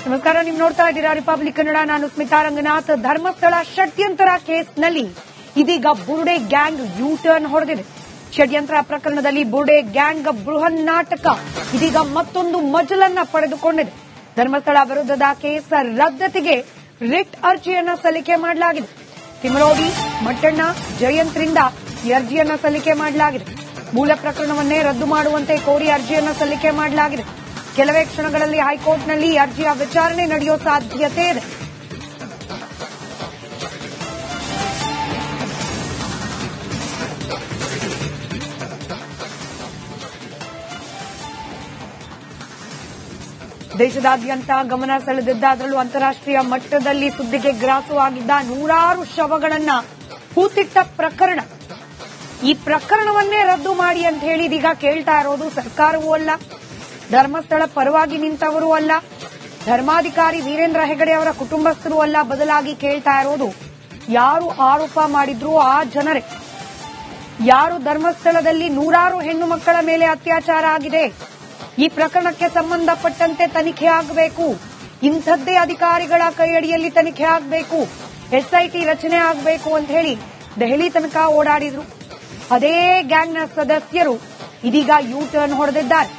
ನಮಸ್ಕಾರ, ನೀವು ನೋಡ್ತಾ ಇದ್ದೀರಾ ರಿಪಬ್ಲಿಕ್ ಕನ್ನಡ. ನಾನು ಸ್ಮಿತಾ ರಂಗನಾಥ್. ಧರ್ಮಸ್ಥಳ ಷಡ್ಯಂತ್ರ ಕೇಸ್ನಲ್ಲಿ ಇದೀಗ ಬುರುಡೆ ಗ್ಯಾಂಗ್ ಯೂ ಟರ್ನ್ ಹೊಡೆದಿದೆ. ಷಡ್ಯಂತ್ರ ಪ್ರಕರಣದಲ್ಲಿ ಬುರುಡೆ ಗ್ಯಾಂಗ್ ಬೃಹನ್ ನಾಟಕ ಇದೀಗ ಮತ್ತೊಂದು ಮಜಲನ್ನ ಪಡೆದುಕೊಂಡಿದೆ. ಧರ್ಮಸ್ಥಳ ವಿರುದ್ಧದ ಕೇಸ್ ರದ್ದತಿಗೆ ರಿಟ್ ಅರ್ಜಿಯನ್ನ ಸಲ್ಲಿಕೆ ಮಾಡಲಾಗಿದೆ. ತಿಮರೋಡಿ, ಮಟ್ಟಣ್ಣ, ಜಯಂತ್ರಿಂದ ಈ ಅರ್ಜಿಯನ್ನ ಸಲ್ಲಿಕೆ ಮಾಡಲಾಗಿದೆ. ಮೂಲ ಪ್ರಕರಣವನ್ನೇ ರದ್ದು ಮಾಡುವಂತೆ ಕೋರಿ ಅರ್ಜಿಯನ್ನ ಸಲ್ಲಿಕೆ ಮಾಡಲಾಗಿದೆ. ಕೆಲವೇ ಕ್ಷಣಗಳಲ್ಲಿ ಹೈಕೋರ್ಟ್ನಲ್ಲಿ ಅರ್ಜಿಯ ವಿಚಾರಣೆ ನಡೆಯುವ ಸಾಧ್ಯತೆ ಇದೆ. ದೇಶದಾದ್ಯಂತ ಗಮನ ಸೆಳೆದಿದ್ದ, ಅದರಲ್ಲೂ ಅಂತಾರಾಷ್ಟ್ರೀಯ ಮಟ್ಟದಲ್ಲಿ ಸುದ್ದಿಗೆ ಗ್ರಾಸವಾಗಿದ್ದ ನೂರಾರು ಶವಗಳನ್ನ ಹೂತಿಟ್ಟ ಪ್ರಕರಣ. ಈ ಪ್ರಕರಣವನ್ನೇ ರದ್ದು ಮಾಡಿ ಅಂತ ಹೇಳಿ ಇದೀಗ ಕೇಳ್ತಾ ಇರೋದು ಸರ್ಕಾರವೂ ಅಲ್ಲ, ಧರ್ಮಸ್ಥಳ ಪರವಾಗಿ ನಿಂತವರೂ ಅಲ್ಲ, ಧರ್ಮಾಧಿಕಾರಿ ವೀರೇಂದ್ರ ಹೆಗಡೆ ಅವರ ಕುಟುಂಬಸ್ಥರು ಅಲ್ಲ. ಬದಲಾಗಿ ಕೇಳ್ತಾ ಇರೋದು ಯಾರು ಆರೋಪ ಮಾಡಿದ್ರು ಆ ಜನರೇ. ಯಾರು ಧರ್ಮಸ್ಥಳದಲ್ಲಿ ನೂರಾರು ಹೆಣ್ಣು ಮಕ್ಕಳ ಮೇಲೆ ಅತ್ಯಾಚಾರ ಆಗಿದೆ, ಈ ಪ್ರಕರಣಕ್ಕೆ ಸಂಬಂಧಪಟ್ಟಂತೆ ತನಿಖೆ ಆಗಬೇಕು. ಇಂಥದ್ದೇ ಅಧಿಕಾರಿಗಳ ಕೈಯಡಿಯಲ್ಲಿ ತನಿಖೆ ಆಗಬೇಕು, ಎಸ್ಐಟಿ ರಚನೆ ಆಗಬೇಕು ಅಂತ ಹೇಳಿ ದೆಹಲಿ ತನಕ ಓಡಾಡಿದ್ರು. ಅದೇ ಗ್ಯಾಂಗ್ನ ಸದಸ್ಯರು ಇದೀಗ ಯೂ ಟರ್ನ್ ಹೊಡೆದಿದ್ದಾರೆ.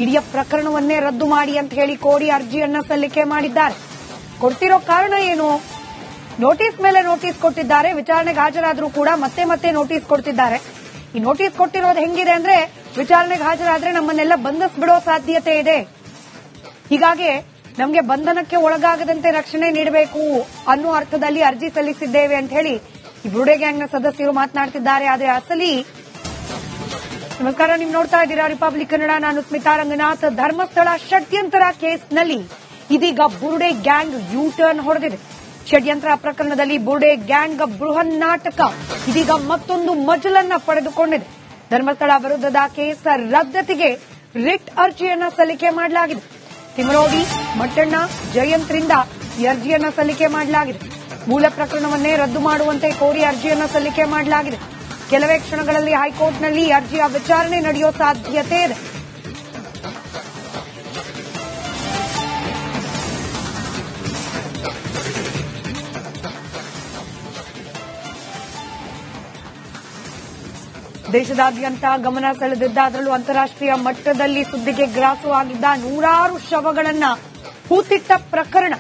ಇಡೀ ಪ್ರಕರಣವನ್ನೇ ರದ್ದು ಮಾಡಿ ಅಂತ ಹೇಳಿ ಕೋರಿ ಅರ್ಜಿಯನ್ನ ಸಲ್ಲಿಕೆ ಮಾಡಿದ್ದಾರೆ. ಕೊಡ್ತಿರೋ ಕಾರಣ ಏನು? ನೋಟಿಸ್ ಮೇಲೆ ನೋಟಿಸ್ ಕೊಟ್ಟಿದ್ದಾರೆ. ವಿಚಾರಣೆಗೆ ಹಾಜರಾದ್ರೂ ಕೂಡ ಮತ್ತೆ ಮತ್ತೆ ನೋಟಿಸ್ ಕೊಡ್ತಿದ್ದಾರೆ. ಈ ನೋಟಿಸ್ ಕೊಟ್ಟಿರೋದು ಹೆಂಗಿದೆ ಅಂದ್ರೆ, ವಿಚಾರಣೆಗೆ ಹಾಜರಾದ್ರೆ ನಮ್ಮನ್ನೆಲ್ಲ ಬಂಧಿಸ್ಬಿಡೋ ಸಾಧ್ಯತೆ ಇದೆ, ಹೀಗಾಗಿ ನಮಗೆ ಬಂಧನಕ್ಕೆ ಒಳಗಾಗದಂತೆ ರಕ್ಷಣೆ ನೀಡಬೇಕು ಅನ್ನೋ ಅರ್ಥದಲ್ಲಿ ಅರ್ಜಿ ಸಲ್ಲಿಸಿದ್ದೇವೆ ಅಂತ ಹೇಳಿ ಈ ಬುರುಡೆ ಗ್ಯಾಂಗ್ನ ಸದಸ್ಯರು ಮಾತನಾಡ್ತಿದ್ದಾರೆ. ಆದರೆ ಅಸಲಿ ನಮಸ್ಕಾರ, ನೀವು ನೋಡ್ತಾ ಇದ್ದೀರಾ ರಿಪಬ್ಲಿಕ್ ಕನ್ನಡ. ನಾನು ಸ್ಮಿತಾ ರಂಗನಾಥ್. ಧರ್ಮಸ್ಥಳ ಷಡ್ಯಂತ್ರ ಕೇಸ್ನಲ್ಲಿ ಇದೀಗ ಬುರುಡೆ ಗ್ಯಾಂಗ್ ಯೂ ಟರ್ನ್ ಹೊಡೆದಿದೆ. ಷಡ್ಯಂತ್ರ ಪ್ರಕರಣದಲ್ಲಿ ಬುರುಡೆ ಗ್ಯಾಂಗ್ ಬೃಹನ್ ನಾಟಕ ಇದೀಗ ಮತ್ತೊಂದು ಮಜಲನ್ನ ಪಡೆದುಕೊಂಡಿದೆ. ಧರ್ಮಸ್ಥಳ ವಿರುದ್ಧದ ಕೇಸ್ ರದ್ದತಿಗೆ ರಿಟ್ ಅರ್ಜಿಯನ್ನ ಸಲ್ಲಿಕೆ ಮಾಡಲಾಗಿದೆ. ತಿಮರೋಡಿ, ಮಟ್ಟಣ್ಣ, ಜಯಂತ್ರಿಂದ ಈ ಅರ್ಜಿಯನ್ನ ಸಲ್ಲಿಕೆ ಮಾಡಲಾಗಿದೆ. ಮೂಲ ಪ್ರಕರಣವನ್ನೇ ರದ್ದು ಮಾಡುವಂತೆ ಕೋರಿ ಅರ್ಜಿಯನ್ನ ಸಲ್ಲಿಕೆ ಮಾಡಲಾಗಿದೆ. ಕೆಲವೇ ಕ್ಷಣಗಳಲ್ಲಿ ಹೈಕೋರ್ಟ್ನಲ್ಲಿ ಅರ್ಜಿಯ ವಿಚಾರಣೆ ನಡೆಯುವ ಸಾಧ್ಯತೆ ಇದೆ. ದೇಶದಾದ್ಯಂತ ಗಮನ ಸೆಳೆದಿದ್ದ, ಅದರಲ್ಲೂ ಅಂತಾರಾಷ್ಟ್ರೀಯ ಮಟ್ಟದಲ್ಲಿ ಸುದ್ದಿಗೆ ಗ್ರಾಸವಾಗಿದ್ದ ನೂರಾರು ಶವಗಳನ್ನ ಹೂತಿಟ್ಟ ಪ್ರಕರಣ.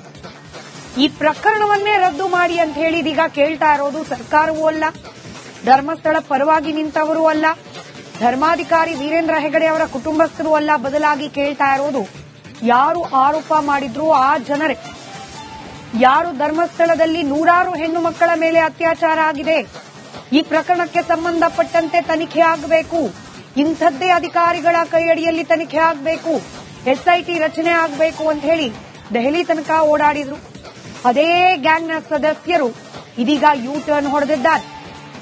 ಈ ಪ್ರಕರಣವನ್ನೇ ರದ್ದು ಮಾಡಿ ಅಂತ ಹೇಳಿ ಇದೀಗ ಕೇಳ್ತಾ ಇರೋದು ಸರ್ಕಾರವೂ ಅಲ್ಲ, ಧರ್ಮಸ್ಥಳ ಪರವಾಗಿ ನಿಂತವರೂ ಅಲ್ಲ, ಧರ್ಮಾಧಿಕಾರಿ ವೀರೇಂದ್ರ ಹೆಗಡೆ ಅವರ ಕುಟುಂಬಸ್ಥರು ಅಲ್ಲ. ಬದಲಾಗಿ ಕೇಳ್ತಾ ಇರೋದು ಯಾರು ಆರೋಪ ಮಾಡಿದ್ರು ಆ ಜನರೇ. ಯಾರು ಧರ್ಮಸ್ಥಳದಲ್ಲಿ ನೂರಾರು ಹೆಣ್ಣು ಮಕ್ಕಳ ಮೇಲೆ ಅತ್ಯಾಚಾರ ಆಗಿದೆ, ಈ ಪ್ರಕರಣಕ್ಕೆ ಸಂಬಂಧಪಟ್ಟಂತೆ ತನಿಖೆ ಆಗಬೇಕು. ಇಂಥದ್ದೇ ಅಧಿಕಾರಿಗಳ ಕೈಯಡಿಯಲ್ಲಿ ತನಿಖೆ ಆಗಬೇಕು, ಎಸ್ಐಟಿ ರಚನೆ ಆಗಬೇಕು ಅಂತ ಹೇಳಿ ದೆಹಲಿ ತನಕ ಓಡಾಡಿದ್ರು. ಅದೇ ಗ್ಯಾಂಗ್ನ ಸದಸ್ಯರು ಇದೀಗ ಯೂ ಟರ್ನ್ ಹೊಡೆದಿದ್ದಾರೆ.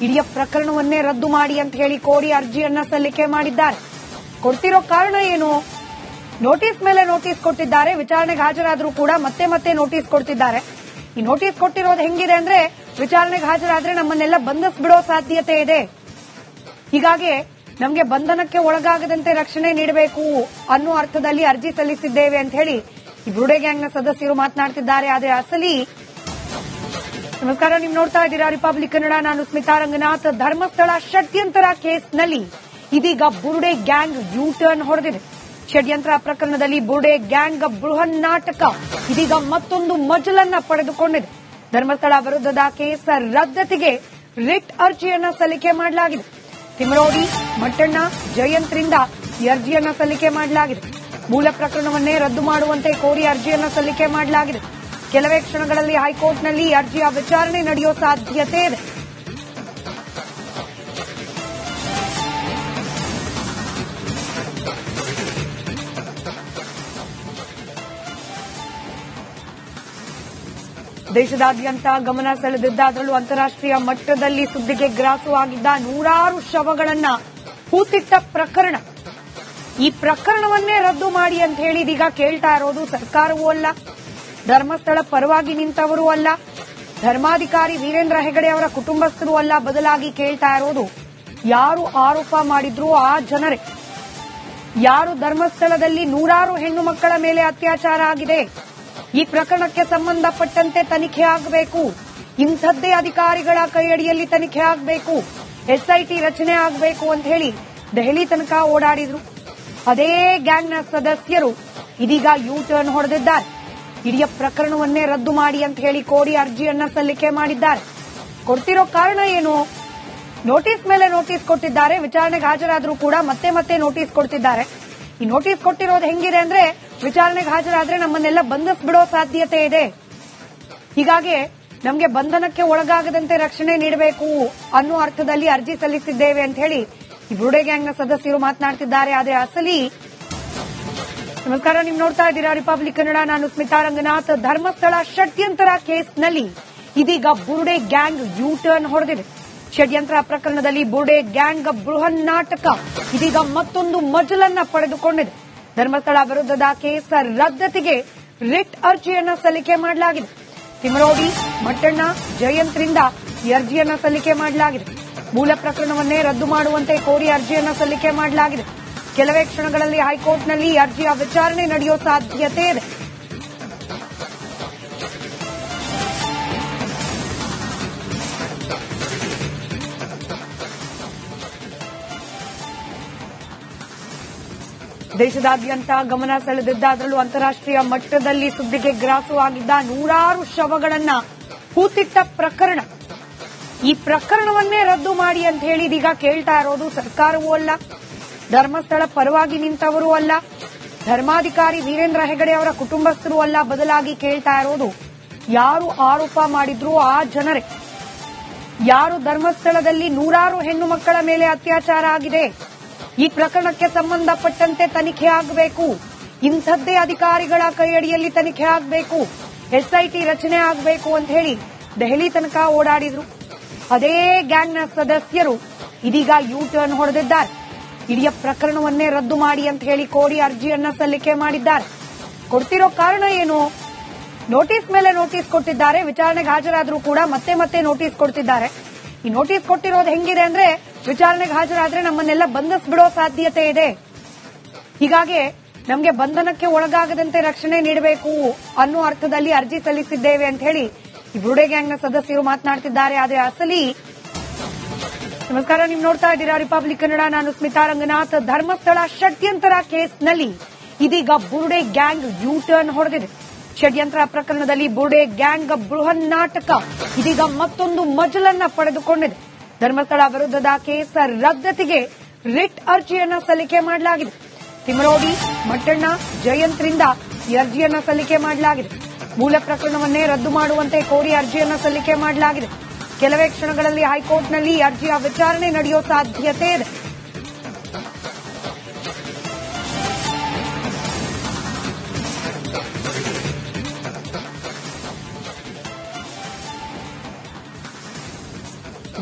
ಇಡೀ ಪ್ರಕರಣವನ್ನೇ ರದ್ದು ಮಾಡಿ ಅಂತ ಹೇಳಿ ಕೋರಿ ಅರ್ಜಿಯನ್ನ ಸಲ್ಲಿಕೆ ಮಾಡಿದ್ದಾರೆ. ಕೊಡ್ತಿರೋ ಕಾರಣ ಏನು? ನೋಟಿಸ್ ಮೇಲೆ ನೋಟಿಸ್ ಕೊಟ್ಟಿದ್ದಾರೆ. ವಿಚಾರಣೆಗೆ ಹಾಜರಾದ್ರೂ ಕೂಡ ಮತ್ತೆ ಮತ್ತೆ ನೋಟಿಸ್ ಕೊಡ್ತಿದ್ದಾರೆ. ಈ ನೋಟಿಸ್ ಕೊಟ್ಟಿರೋದು ಹೆಂಗಿದೆ ಅಂದ್ರೆ, ವಿಚಾರಣೆಗೆ ಹಾಜರಾದ್ರೆ ನಮ್ಮನ್ನೆಲ್ಲ ಬಂಧಿಸ್ಬಿಡೋ ಸಾಧ್ಯತೆ ಇದೆ, ಹೀಗಾಗಿ ನಮಗೆ ಬಂಧನಕ್ಕೆ ಒಳಗಾಗದಂತೆ ರಕ್ಷಣೆ ನೀಡಬೇಕು ಅನ್ನೋ ಅರ್ಥದಲ್ಲಿ ಅರ್ಜಿ ಸಲ್ಲಿಸಿದ್ದೇವೆ ಅಂತ ಹೇಳಿ ಈ ಬುರುಡೆ ಗ್ಯಾಂಗ್ನ ಸದಸ್ಯರು ಮಾತನಾಡ್ತಿದ್ದಾರೆ. ಆದರೆ ಅಸಲಿ ನಮಸ್ಕಾರ, ನೀವು ನೋಡ್ತಾ ಇದ್ದೀರಾ ರಿಪಬ್ಲಿಕ್ ಕನ್ನಡ. ನಾನು ಸ್ಮಿತಾ ರಂಗನಾಥ್. ಧರ್ಮಸ್ಥಳ ಷಡ್ಯಂತ್ರ ಕೇಸ್ನಲ್ಲಿ ಇದೀಗ ಬುರುಡೆ ಗ್ಯಾಂಗ್ ಯೂ ಟರ್ನ್ ಹೊಡೆದಿದೆ. ಷಡ್ಯಂತ್ರ ಪ್ರಕರಣದಲ್ಲಿ ಬುರುಡೆ ಗ್ಯಾಂಗ್ ಬೃಹನ್ ನಾಟಕ ಇದೀಗ ಮತ್ತೊಂದು ಮಜಲನ್ನ ಪಡೆದುಕೊಂಡಿದೆ. ಧರ್ಮಸ್ಥಳ ವಿರುದ್ಧದ ಕೇಸ್ ರದ್ದತಿಗೆ ರಿಟ್ ಅರ್ಜಿಯನ್ನ ಸಲ್ಲಿಕೆ ಮಾಡಲಾಗಿದೆ. ತಿಮರೋಡಿ, ಮಟ್ಟಣ್ಣ, ಜಯಂತ್ರಿಂದ ಈ ಅರ್ಜಿಯನ್ನ ಸಲ್ಲಿಕೆ ಮಾಡಲಾಗಿದೆ. ಮೂಲ ಪ್ರಕರಣವನ್ನೇ ರದ್ದು ಮಾಡುವಂತೆ ಕೋರಿ ಅರ್ಜಿಯನ್ನ ಸಲ್ಲಿಕೆ ಮಾಡಲಾಗಿದೆ. ಕೆಲವೇ ಕ್ಷಣಗಳಲ್ಲಿ ಹೈಕೋರ್ಟ್ನಲ್ಲಿ ಅರ್ಜಿಯ ವಿಚಾರಣೆ ನಡೆಯುವ ಸಾಧ್ಯತೆ ಇದೆ. ದೇಶದಾದ್ಯಂತ ಗಮನ ಸೆಳೆದಿದ್ದ, ಅದರಲ್ಲೂ ಅಂತಾರಾಷ್ಟ್ರೀಯ ಮಟ್ಟದಲ್ಲಿ ಸುದ್ದಿಗೆ ಗ್ರಾಸವಾಗಿದ್ದ ನೂರಾರು ಶವಗಳನ್ನ ಹೂತಿಟ್ಟ ಪ್ರಕರಣ. ಈ ಪ್ರಕರಣವನ್ನೇ ರದ್ದು ಮಾಡಿ ಅಂತ ಹೇಳಿ ಇದೀಗ ಕೇಳ್ತಾ ಇರೋದು ಸರ್ಕಾರವೂ ಅಲ್ಲ, ಧರ್ಮಸ್ಥಳ ಪರವಾಗಿ ನಿಂತವರೂ ಅಲ್ಲ, ಧರ್ಮಾಧಿಕಾರಿ ವೀರೇಂದ್ರ ಹೆಗಡೆ ಅವರ ಕುಟುಂಬಸ್ಥರು ಅಲ್ಲ. ಬದಲಾಗಿ ಕೇಳ್ತಾ ಇರೋದು ಯಾರು ಆರೋಪ ಮಾಡಿದ್ರು ಆ ಜನರೇ. ಯಾರು ಧರ್ಮಸ್ಥಳದಲ್ಲಿ ನೂರಾರು ಹೆಣ್ಣು ಮಕ್ಕಳ ಮೇಲೆ ಅತ್ಯಾಚಾರ ಆಗಿದೆ, ಈ ಪ್ರಕರಣಕ್ಕೆ ಸಂಬಂಧಪಟ್ಟಂತೆ ತನಿಖೆ ಆಗಬೇಕು. ಇಂಥದ್ದೇ ಅಧಿಕಾರಿಗಳ ಕೈಯಡಿಯಲ್ಲಿ ತನಿಖೆ ಆಗಬೇಕು. ಎಸ್ಐಟಿ ರಚನೆ ಆಗಬೇಕು ಅಂತ ಹೇಳಿ ದೆಹಲಿ ತನಕ ಓಡಾಡಿದ್ರು. ಅದೇ ಗ್ಯಾಂಗ್ನ ಸದಸ್ಯರು ಇದೀಗ ಯೂ ಟರ್ನ್ ಹೊಡೆದಿದ್ದಾರೆ. ಇಡೀ ಪ್ರಕರಣವನ್ನೇ ರದ್ದು ಮಾಡಿ ಅಂತ ಹೇಳಿ ಕೋರಿ ಅರ್ಜಿಯನ್ನ ಸಲ್ಲಿಕೆ ಮಾಡಿದ್ದಾರೆ. ಕೊಡ್ತಿರೋ ಕಾರಣ ಏನು? ನೋಟಿಸ್ ಮೇಲೆ ನೋಟಿಸ್ ಕೊಟ್ಟಿದ್ದಾರೆ. ವಿಚಾರಣೆಗೆ ಹಾಜರಾದ್ರೂ ಕೂಡ ಮತ್ತೆ ಮತ್ತೆ ನೋಟಿಸ್ ಕೊಡ್ತಿದ್ದಾರೆ. ಈ ನೋಟಿಸ್ ಕೊಟ್ಟಿರೋದು ಹೆಂಗಿದೆ ಅಂದ್ರೆ, ವಿಚಾರಣೆಗೆ ಹಾಜರಾದ್ರೆ ನಮ್ಮನ್ನೆಲ್ಲ ಬಂಧಿಸ್ಬಿಡೋ ಸಾಧ್ಯತೆ ಇದೆ, ಹೀಗಾಗಿ ನಮಗೆ ಬಂಧನಕ್ಕೆ ಒಳಗಾಗದಂತೆ ರಕ್ಷಣೆ ನೀಡಬೇಕು ಅನ್ನೋ ಅರ್ಥದಲ್ಲಿ ಅರ್ಜಿ ಸಲ್ಲಿಸಿದ್ದೇವೆ ಅಂತ ಹೇಳಿ ಈ ಬುರುಡೆ ಗ್ಯಾಂಗ್ನ ಸದಸ್ಯರು ಮಾತನಾಡ್ತಿದ್ದಾರೆ. ಆದರೆ ಅಸಲಿ ನಮಸ್ಕಾರ, ನೀವು ನೋಡ್ತಾ ಇದ್ದೀರಾ ರಿಪಬ್ಲಿಕ್ ಕನ್ನಡ, ನಾನು ಸ್ಮಿತಾ ರಂಗನಾಥ್. ಧರ್ಮಸ್ಥಳ ಷಡ್ಯಂತ್ರ ಕೇಸ್ನಲ್ಲಿ ಇದೀಗ ಬುರುಡೆ ಗ್ಯಾಂಗ್ ಯೂ ಟರ್ನ್ ಹೊಡೆದಿದೆ. ಷಡ್ಯಂತ್ರ ಪ್ರಕರಣದಲ್ಲಿ ಬುರುಡೆ ಗ್ಯಾಂಗ್ ಬೃಹನ್ ನಾಟಕ ಇದೀಗ ಮತ್ತೊಂದು ಮಜಲನ್ನ ಪಡೆದುಕೊಂಡಿದೆ. ಧರ್ಮಸ್ಥಳ ವಿರುದ್ಧದ ಕೇಸ್ ರದ್ದತಿಗೆ ರಿಟ್ ಅರ್ಜಿಯನ್ನ ಸಲ್ಲಿಕೆ ಮಾಡಲಾಗಿದೆ. ತಿಮರೋಡಿ, ಮಟ್ಟಣ್ಣ, ಜಯಂತ್ರಿಂದ ಈ ಅರ್ಜಿಯನ್ನ ಸಲ್ಲಿಕೆ ಮಾಡಲಾಗಿದೆ. ಮೂಲ ಪ್ರಕರಣವನ್ನೇ ರದ್ದು ಮಾಡುವಂತೆ ಕೋರಿ ಅರ್ಜಿಯನ್ನ ಸಲ್ಲಿಕೆ ಮಾಡಲಾಗಿದೆ. ಕೆಲವೇ ಕ್ಷಣಗಳಲ್ಲಿ ಹೈಕೋರ್ಟ್ನಲ್ಲಿ ಈ ಅರ್ಜಿಯ ವಿಚಾರಣೆ ನಡೆಯುವ ಸಾಧ್ಯತೆ ಇದೆ. ದೇಶದಾದ್ಯಂತ ಗಮನ ಸೆಳೆದಿದ್ದ, ಅದರಲ್ಲೂ ಅಂತಾರಾಷ್ಟ್ರೀಯ ಮಟ್ಟದಲ್ಲಿ ಸುದ್ದಿಗೆ ಗ್ರಾಸವಾಗಿದ್ದ ನೂರಾರು ಶವಗಳನ್ನ ಹೂತಿಟ್ಟ ಪ್ರಕರಣ. ಈ ಪ್ರಕರಣವನ್ನೇ ರದ್ದು ಮಾಡಿ ಅಂತ ಹೇಳಿ ಇದೀಗ ಕೇಳ್ತಾ ಇರೋದು ಸರ್ಕಾರವೂ ಅಲ್ಲ, ಧರ್ಮಸ್ಥಳ ಪರವಾಗಿ ನಿಂತವರೂ ಅಲ್ಲ, ಧರ್ಮಾಧಿಕಾರಿ ವೀರೇಂದ್ರ ಹೆಗಡೆ ಅವರ ಕುಟುಂಬಸ್ಥರು ಅಲ್ಲ. ಬದಲಾಗಿ ಕೇಳ್ತಾ ಇರೋದು ಯಾರು ಆರೋಪ ಮಾಡಿದ್ರು ಆ ಜನರೇ. ಯಾರು ಧರ್ಮಸ್ಥಳದಲ್ಲಿ ನೂರಾರು ಹೆಣ್ಣು ಮಕ್ಕಳ ಮೇಲೆ ಅತ್ಯಾಚಾರ ಆಗಿದೆ, ಈ ಪ್ರಕರಣಕ್ಕೆ ಸಂಬಂಧಪಟ್ಟಂತೆ ತನಿಖೆ ಆಗಬೇಕು. ಇಂಥದ್ದೇ ಅಧಿಕಾರಿಗಳ ಕೈಯಡಿಯಲ್ಲಿ ತನಿಖೆ ಆಗಬೇಕು. ಎಸ್ಐಟಿ ರಚನೆ ಆಗಬೇಕು ಅಂತ ಹೇಳಿ ದೆಹಲಿ ತನಕ ಓಡಾಡಿದ್ರು. ಅದೇ ಗ್ಯಾಂಗ್ನ ಸದಸ್ಯರು ಇದೀಗ ಯೂ ಟರ್ನ್ ಹೊಡೆದಿದ್ದಾರೆ. ಇಡೀ ಪ್ರಕರಣವನ್ನೇ ರದ್ದು ಮಾಡಿ ಅಂತ ಹೇಳಿ ಕೋರಿ ಅರ್ಜಿಯನ್ನ ಸಲ್ಲಿಕೆ ಮಾಡಿದ್ದಾರೆ. ಕೊಡ್ತಿರೋ ಕಾರಣ ಏನು? ನೋಟಿಸ್ ಮೇಲೆ ನೋಟಿಸ್ ಕೊಟ್ಟಿದ್ದಾರೆ. ವಿಚಾರಣೆಗೆ ಹಾಜರಾದ್ರೂ ಕೂಡ ಮತ್ತೆ ಮತ್ತೆ ನೋಟಿಸ್ ಕೊಡ್ತಿದ್ದಾರೆ. ಈ ನೋಟಿಸ್ ಕೊಟ್ಟಿರೋದು ಹೆಂಗಿದೆ ಅಂದ್ರೆ, ವಿಚಾರಣೆಗೆ ಹಾಜರಾದ್ರೆ ನಮ್ಮನ್ನೆಲ್ಲ ಬಂಧಿಸ್ಬಿಡೋ ಸಾಧ್ಯತೆ ಇದೆ, ಹೀಗಾಗಿ ನಮಗೆ ಬಂಧನಕ್ಕೆ ಒಳಗಾಗದಂತೆ ರಕ್ಷಣೆ ನೀಡಬೇಕು ಅನ್ನೋ ಅರ್ಥದಲ್ಲಿ ಅರ್ಜಿ ಸಲ್ಲಿಸಿದ್ದೇವೆ ಅಂತ ಹೇಳಿ ಈ ಬುರುಡೆ ಗ್ಯಾಂಗ್ನ ಸದಸ್ಯರು ಮಾತನಾಡ್ತಿದ್ದಾರೆ. ಆದರೆ ಅಸಲಿ ನಮಸ್ಕಾರ, ನೀವು ನೋಡ್ತಾ ಇದ್ದೀರಾ ರಿಪಬ್ಲಿಕ್ ಕನ್ನಡ, ನಾನು ಸ್ಮಿತಾ ರಂಗನಾಥ್. ಧರ್ಮಸ್ಥಳ ಷಡ್ಯಂತ್ರ ಕೇಸ್ನಲ್ಲಿ ಇದೀಗ ಬುರುಡೆ ಗ್ಯಾಂಗ್ ಯೂ ಟರ್ನ್ ಹೊಡೆದಿದೆ. ಷಡ್ಯಂತ್ರ ಪ್ರಕರಣದಲ್ಲಿ ಬುರುಡೆ ಗ್ಯಾಂಗ್ ಬೃಹನ್ ನಾಟಕ ಇದೀಗ ಮತ್ತೊಂದು ಮಜಲನ್ನ ಪಡೆದುಕೊಂಡಿದೆ. ಧರ್ಮಸ್ಥಳ ವಿರುದ್ಧದ ಕೇಸ್ ರದ್ದತಿಗೆ ರಿಟ್ ಅರ್ಜಿಯನ್ನ ಸಲ್ಲಿಕೆ ಮಾಡಲಾಗಿದೆ. ತಿಮರೋಡಿ, ಮಟ್ಟಣ್ಣ, ಜಯಂತ್ರಿಂದ ಈ ಅರ್ಜಿಯನ್ನ ಸಲ್ಲಿಕೆ ಮಾಡಲಾಗಿದೆ. ಮೂಲ ಪ್ರಕರಣವನ್ನೇ ರದ್ದು ಮಾಡುವಂತೆ ಕೋರಿ ಅರ್ಜಿಯನ್ನ ಸಲ್ಲಿಕೆ ಮಾಡಲಾಗಿದೆ. ಕೆಲವೇ ಕ್ಷಣಗಳಲ್ಲಿ ಹೈಕೋರ್ಟ್ನಲ್ಲಿ ಈ ಅರ್ಜಿಯ ವಿಚಾರಣೆ ನಡೆಯುವ ಸಾಧ್ಯತೆ ಇದೆ.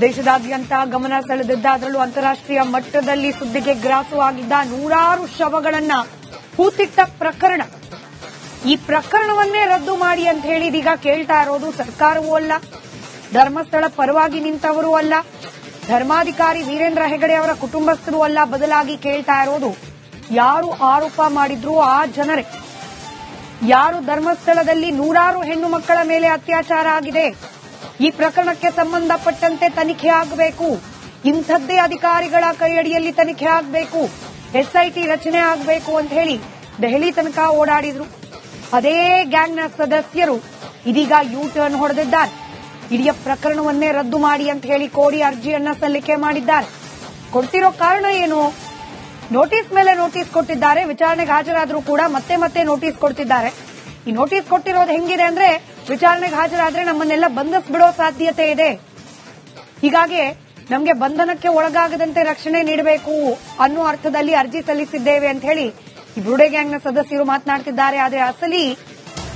ದೇಶದಾದ್ಯಂತ ಗಮನ ಸೆಳೆದಿದ್ದ, ಅದರಲ್ಲೂ ಅಂತಾರಾಷ್ಟ್ರೀಯ ಮಟ್ಟದಲ್ಲಿ ಸುದ್ದಿಗೆ ಗ್ರಾಸವಾಗಿದ್ದ ನೂರಾರು ಶವಗಳನ್ನ ಹೂತಿಟ್ಟ ಪ್ರಕರಣ. ಈ ಪ್ರಕರಣವನ್ನೇ ರದ್ದು ಮಾಡಿ ಅಂತ ಹೇಳಿ ಇದೀಗ ಕೇಳ್ತಾ ಇರೋದು ಸರ್ಕಾರವೂ ಅಲ್ಲ, ಧರ್ಮಸ್ಥಳ ಪರವಾಗಿ ನಿಂತವರೂ ಅಲ್ಲ, ಧರ್ಮಾಧಿಕಾರಿ ವೀರೇಂದ್ರ ಹೆಗಡೆ ಅವರ ಕುಟುಂಬಸ್ಥರು ಅಲ್ಲ. ಬದಲಾಗಿ ಕೇಳ್ತಾ ಇರೋದು ಯಾರು ಆರೋಪ ಮಾಡಿದ್ರು ಆ ಜನರೇ. ಯಾರು ಧರ್ಮಸ್ಥಳದಲ್ಲಿ ನೂರಾರು ಹೆಣ್ಣು ಮಕ್ಕಳ ಮೇಲೆ ಅತ್ಯಾಚಾರ ಆಗಿದೆ, ಈ ಪ್ರಕರಣಕ್ಕೆ ಸಂಬಂಧಪಟ್ಟಂತೆ ತನಿಖೆ ಆಗಬೇಕು. ಇಂಥದ್ದೇ ಅಧಿಕಾರಿಗಳ ಕೈಯಡಿಯಲ್ಲಿ ತನಿಖೆ ಆಗಬೇಕು. ಎಸ್ಐಟಿ ರಚನೆ ಆಗಬೇಕು ಅಂತ ಹೇಳಿ ದೆಹಲಿ ತನಕ ಓಡಾಡಿದ್ರು. ಅದೇ ಗ್ಯಾಂಗ್ನ ಸದಸ್ಯರು ಇದೀಗ ಯೂ ಟರ್ನ್ ಹೊಡೆದಿದ್ದಾರೆ. ಇಡೀ ಪ್ರಕರಣವನ್ನೇ ರದ್ದು ಮಾಡಿ ಅಂತ ಹೇಳಿ ಕೋರಿ ಅರ್ಜಿಯನ್ನ ಸಲ್ಲಿಕೆ ಮಾಡಿದ್ದಾರೆ. ಕೊಡ್ತಿರೋ ಕಾರಣ ಏನು? ನೋಟಿಸ್ ಮೇಲೆ ನೋಟಿಸ್ ಕೊಟ್ಟಿದ್ದಾರೆ. ವಿಚಾರಣೆಗೆ ಹಾಜರಾದ್ರೂ ಕೂಡ ಮತ್ತೆ ಮತ್ತೆ ನೋಟಿಸ್ ಕೊಡ್ತಿದ್ದಾರೆ. ಈ ನೋಟಿಸ್ ಕೊಟ್ಟಿರೋದು ಹೆಂಗಿದೆ ಅಂದ್ರೆ, ವಿಚಾರಣೆಗೆ ಹಾಜರಾದ್ರೆ ನಮ್ಮನ್ನೆಲ್ಲ ಬಂಧಿಸ್ಬಿಡೋ ಸಾಧ್ಯತೆ ಇದೆ, ಹೀಗಾಗಿ ನಮಗೆ ಬಂಧನಕ್ಕೆ ಒಳಗಾಗದಂತೆ ರಕ್ಷಣೆ ನೀಡಬೇಕು ಅನ್ನೋ ಅರ್ಥದಲ್ಲಿ ಅರ್ಜಿ ಸಲ್ಲಿಸಿದ್ದೇವೆ ಅಂತ ಹೇಳಿ ಈ ಬುರುಡೆ ಗ್ಯಾಂಗ್ನ ಸದಸ್ಯರು ಮಾತನಾಡ್ತಿದ್ದಾರೆ. ಆದರೆ ಅಸಲಿ